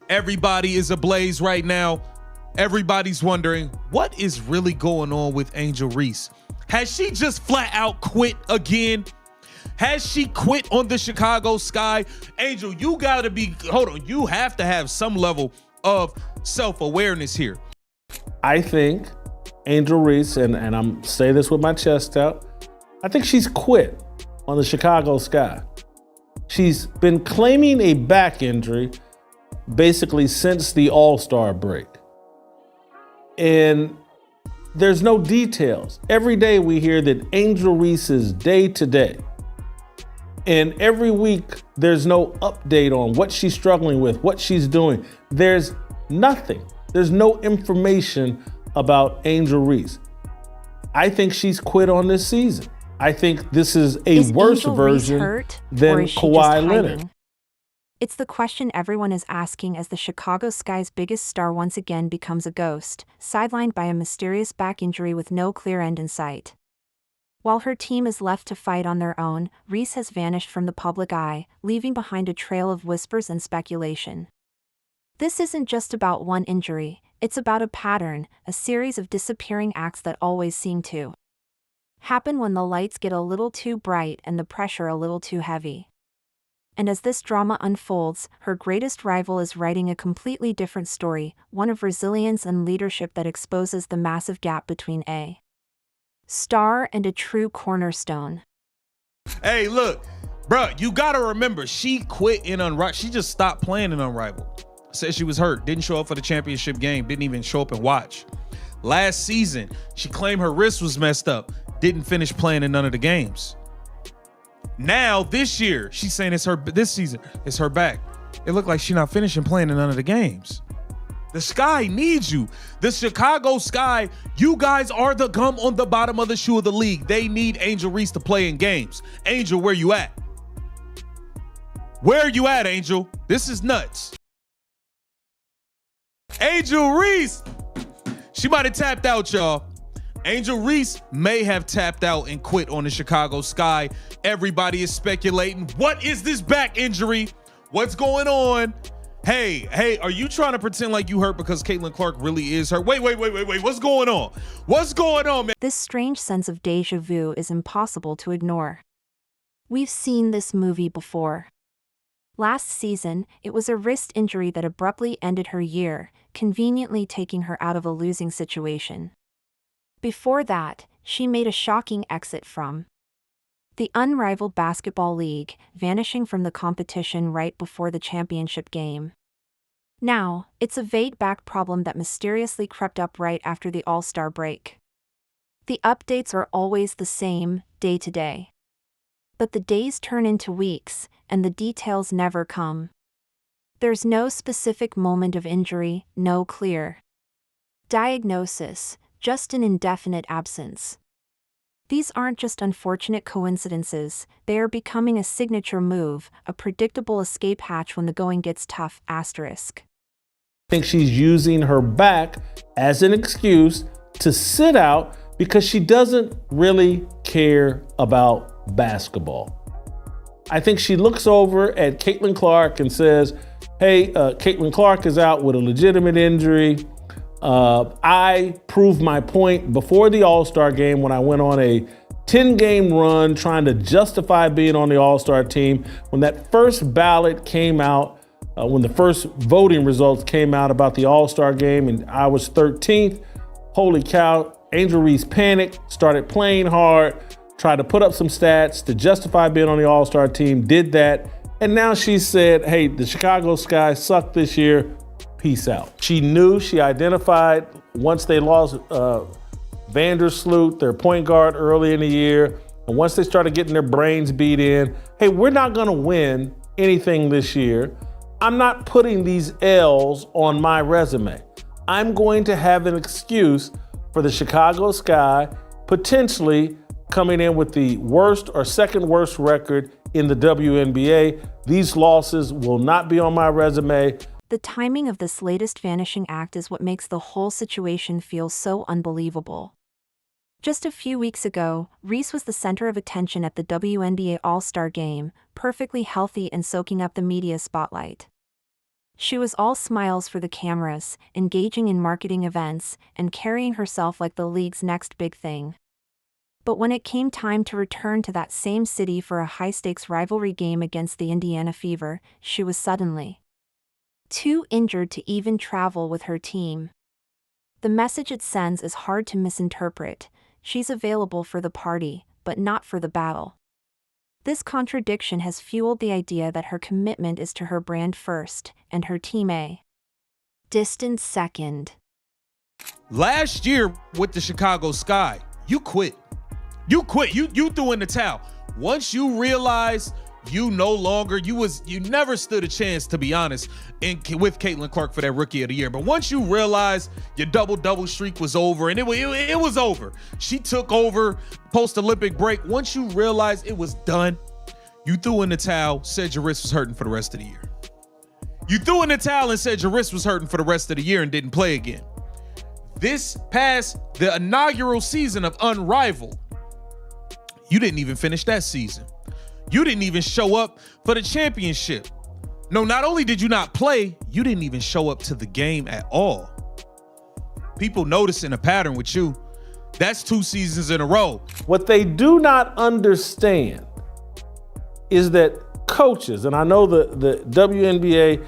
Everybody is ablaze right now. Everybody's wondering what is really going on with Angel Reese. Has she just flat out quit again? Has she quit on the Chicago Sky? Angel, you gotta be, hold on, you have to have some level of self-awareness here. I think Angel Reese, and I'm saying this with my chest out, I think she's quit on the Chicago Sky. She's been claiming a back injury basically since the All-Star break. And there's no details. Every day we hear that Angel Reese is day to day. And every week there's no update on what she's struggling with, what she's doing. There's nothing. There's no information about Angel Reese. I think she's quit on this season. I think this is a worse version than Kawhi Leonard. It's the question everyone is asking as the Chicago Sky's biggest star once again becomes a ghost, sidelined by a mysterious back injury with no clear end in sight. While her team is left to fight on their own, Reese has vanished from the public eye, leaving behind a trail of whispers and speculation. This isn't just about one injury, it's about a pattern, a series of disappearing acts that always seem to happen when the lights get a little too bright and the pressure a little too heavy. And as this drama unfolds, her greatest rival is writing a completely different story, one of resilience and leadership that exposes the massive gap between a star and a true cornerstone. Hey, look, bro, you gotta remember, she quit in Unrivaled. She just stopped playing in Unrivaled. Said she was hurt, didn't show up for the championship game, didn't even show up and watch. Last season, she claimed her wrist was messed up, didn't finish playing in none of the games. Now, this year, she's saying this season, it's her back. It looked like she's not finishing playing in none of the games. The Sky needs you. The Chicago Sky, you guys are the gum on the bottom of the shoe of the league. They need Angel Reese to play in games. Angel, where you at? Where are you at, Angel? This is nuts. Angel Reese, she might have tapped out, y'all. Angel Reese may have tapped out and quit on the Chicago Sky. Everybody is speculating. What is this back injury? What's going on? Hey, are you trying to pretend like you hurt because Caitlin Clark really is hurt? Wait. What's going on? What's going on, man? This strange sense of déjà vu is impossible to ignore. We've seen this movie before. Last season, it was a wrist injury that abruptly ended her year, conveniently taking her out of a losing situation. Before that, she made a shocking exit from the Unrivaled Basketball League, vanishing from the competition right before the championship game. Now, it's a vague back problem that mysteriously crept up right after the All-Star break. The updates are always the same, day to day. But the days turn into weeks, and the details never come. There's no specific moment of injury, no clear diagnosis, just an indefinite absence. These aren't just unfortunate coincidences, they are becoming a signature move, a predictable escape hatch when the going gets tough, asterisk. I think she's using her back as an excuse to sit out because she doesn't really care about basketball. I think she looks over at Caitlin Clark and says, hey, Caitlin Clark is out with a legitimate injury. I proved my point before the All-Star game when I went on a 10-game run trying to justify being on the All-Star team. When that first ballot came out, when the first voting results came out about the All-Star game and I was 13th, holy cow, Angel Reese panicked, started playing hard, tried to put up some stats to justify being on the All-Star team, did that. And now she said, hey, the Chicago Sky sucked this year. Peace out. She knew, she identified once they lost Vandersloot, their point guard early in the year, and once they started getting their brains beat in, hey, we're not gonna win anything this year. I'm not putting these L's on my resume. I'm going to have an excuse for the Chicago Sky potentially coming in with the worst or second worst record in the WNBA. These losses will not be on my resume. The timing of this latest vanishing act is what makes the whole situation feel so unbelievable. Just a few weeks ago, Reese was the center of attention at the WNBA All-Star Game, perfectly healthy and soaking up the media spotlight. She was all smiles for the cameras, engaging in marketing events, and carrying herself like the league's next big thing. But when it came time to return to that same city for a high-stakes rivalry game against the Indiana Fever, she was suddenly too injured to even travel with her team. The message it sends is hard to misinterpret. She's available for the party, but not for the battle. This contradiction has fueled the idea that her commitment is to her brand first, and her team a distant second. Last year with the Chicago Sky, you quit. You quit. You threw in the towel. Once you realized you never stood a chance, to be honest, with Caitlin Clark for that Rookie of the Year. But once you realized your double streak was over, and it was over. She took over post-Olympic break. Once you realized it was done, you threw in the towel, said your wrist was hurting for the rest of the year. You threw in the towel and said your wrist was hurting for the rest of the year and didn't play again. This past the inaugural season of Unrivaled, you didn't even finish that season. You didn't even show up for the championship. No, not only did you not play, you didn't even show up to the game at all. People noticing a pattern with you. That's 2 seasons in a row. What they do not understand is that coaches, and I know the WNBA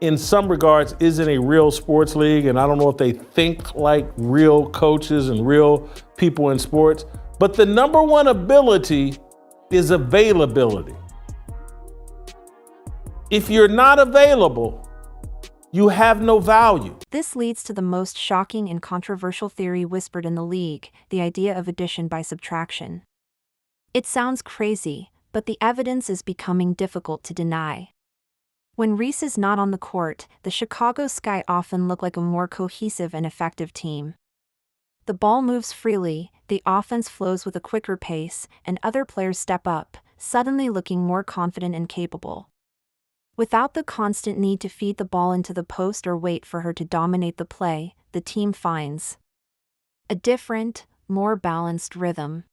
in some regards isn't a real sports league, and I don't know if they think like real coaches and real people in sports, but the number one ability is availability. If you're not available, you have no value. This leads to the most shocking and controversial theory whispered in the league, the idea of addition by subtraction. It sounds crazy, but the evidence is becoming difficult to deny. When Reese is not on the court, the Chicago Sky often look like a more cohesive and effective team. The ball moves freely, the offense flows with a quicker pace, and other players step up, suddenly looking more confident and capable. Without the constant need to feed the ball into the post or wait for her to dominate the play, the team finds a different, more balanced rhythm.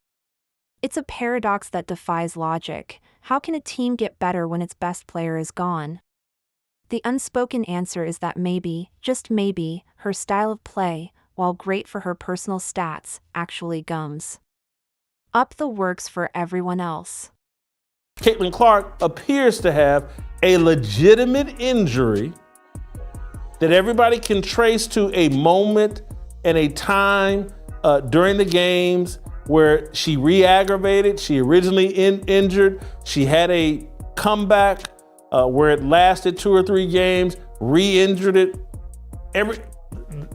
It's a paradox that defies logic. How can a team get better when its best player is gone? The unspoken answer is that maybe, just maybe, her style of play, while great for her personal stats, actually gums up the works for everyone else. Caitlin Clark appears to have a legitimate injury that everybody can trace to a moment and a time during the games where she re-aggravated. She originally injured. She had a comeback where it lasted 2 or 3 games, re-injured it.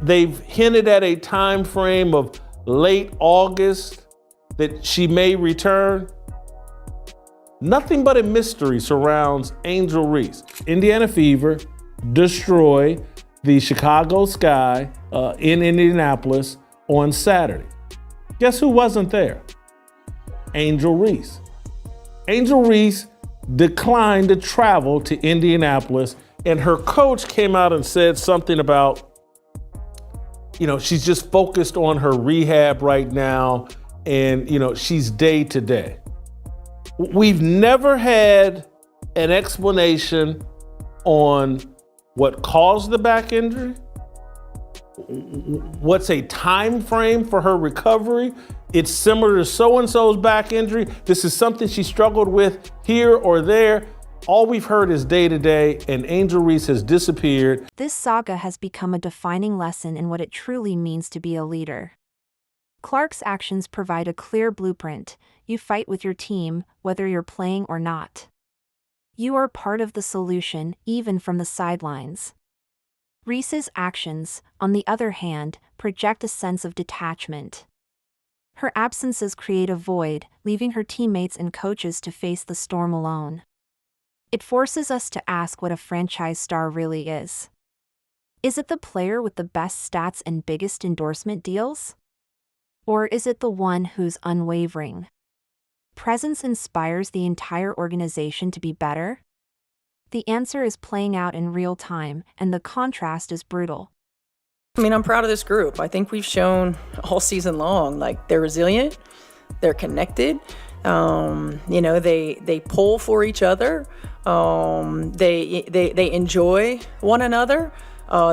They've hinted at a time frame of late August that she may return. Nothing but a mystery surrounds Angel Reese. Indiana Fever destroy the Chicago Sky in Indianapolis on Saturday. Guess who wasn't there? Angel Reese. Angel Reese declined to travel to Indianapolis, and her coach came out and said something about, she's just focused on her rehab right now, and, she's day to day. We've never had an explanation on what caused the back injury, what's a time frame for her recovery. It's similar to so-and-so's back injury. This is something she struggled with here or there. All we've heard is day to day, and Angel Reese has disappeared. This saga has become a defining lesson in what it truly means to be a leader. Clark's actions provide a clear blueprint. You fight with your team, whether you're playing or not. You are part of the solution, even from the sidelines. Reese's actions, on the other hand, project a sense of detachment. Her absences create a void, leaving her teammates and coaches to face the storm alone. It forces us to ask what a franchise star really is. Is it the player with the best stats and biggest endorsement deals? Or is it the one whose unwavering presence inspires the entire organization to be better? The answer is playing out in real time, and the contrast is brutal. I'm proud of this group. I think we've shown all season long, they're resilient, they're connected, they pull for each other. They enjoy one another.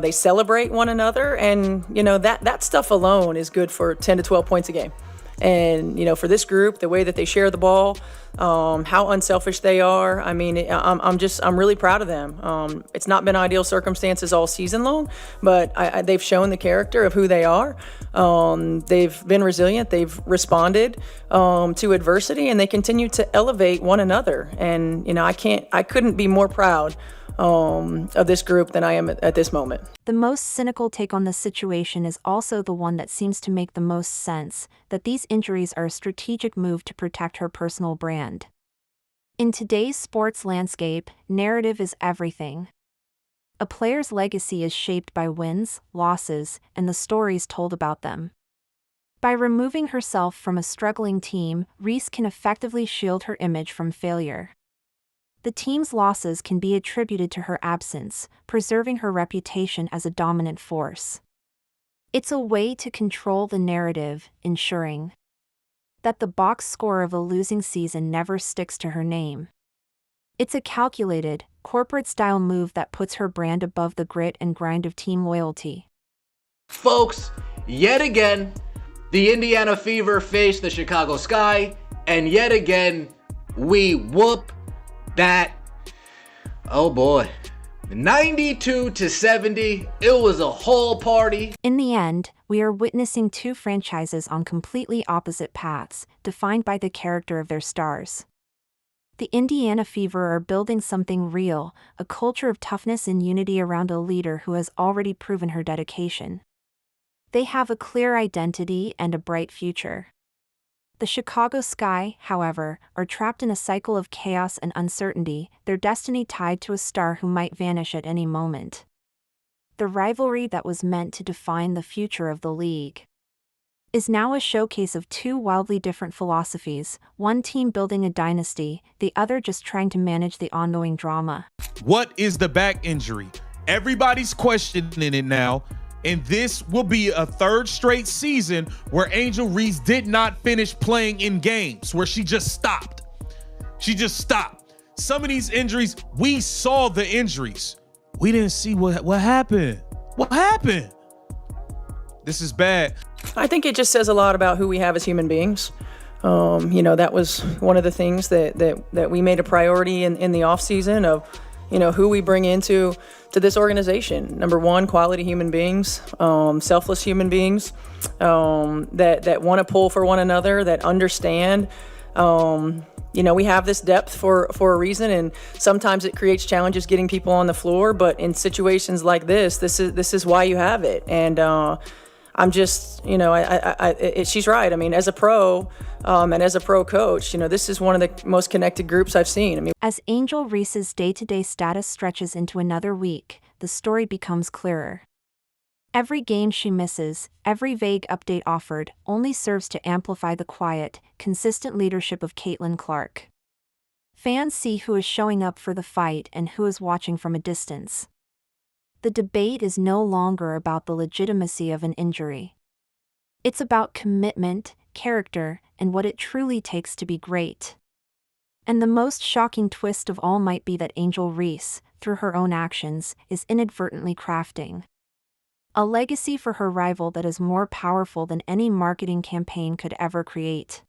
They celebrate one another, and that stuff alone is good for 10 to 12 points a game. And for this group, the way that they share the ball, how unselfish they are. I mean, I'm really proud of them. It's not been ideal circumstances all season long, but they've shown the character of who they are. They've been resilient. They've responded to adversity, and they continue to elevate one another. And I couldn't be more proud of this group than I am at this moment. The most cynical take on the situation is also the one that seems to make the most sense, that these injuries are a strategic move to protect her personal brand. In today's sports landscape, narrative is everything. A player's legacy is shaped by wins, losses, and the stories told about them. By removing herself from a struggling team, Reese can effectively shield her image from failure. The team's losses can be attributed to her absence, preserving her reputation as a dominant force. It's a way to control the narrative, ensuring that the box score of a losing season never sticks to her name. It's a calculated, corporate-style move that puts her brand above the grit and grind of team loyalty. Folks, yet again, the Indiana Fever face the Chicago Sky, and yet again, we whoop that. Oh boy. 92-70, it was a whole party. In the end, we are witnessing two franchises on completely opposite paths, defined by the character of their stars. The Indiana Fever are building something real, a culture of toughness and unity around a leader who has already proven her dedication. They have a clear identity and a bright future. The Chicago Sky, however, are trapped in a cycle of chaos and uncertainty, their destiny tied to a star who might vanish at any moment. The rivalry that was meant to define the future of the league is now a showcase of two wildly different philosophies, one team building a dynasty, the other just trying to manage the ongoing drama. What is the back injury? Everybody's questioning it now. And this will be a third straight season where Angel Reese did not finish playing in games, where she just stopped. She just stopped. Some of these injuries, we saw the injuries. We didn't see what happened. What happened? This is bad. I think it just says a lot about who we have as human beings. That was one of the things that we made a priority in the off season of, who we bring into this organization. Number one, quality human beings, selfless human beings that want to pull for one another, that understand. We have this depth for a reason, and sometimes it creates challenges getting people on the floor. But in situations like this is why you have it. And I'm just, she's right. I mean, as a pro and as a pro coach, this is one of the most connected groups I've seen. I mean, as Angel Reese's day-to-day status stretches into another week, the story becomes clearer. Every game she misses, every vague update offered, only serves to amplify the quiet, consistent leadership of Caitlin Clark. Fans see who is showing up for the fight and who is watching from a distance. The debate is no longer about the legitimacy of an injury. It's about commitment, character, and what it truly takes to be great. And the most shocking twist of all might be that Angel Reese, through her own actions, is inadvertently crafting a legacy for her rival that is more powerful than any marketing campaign could ever create.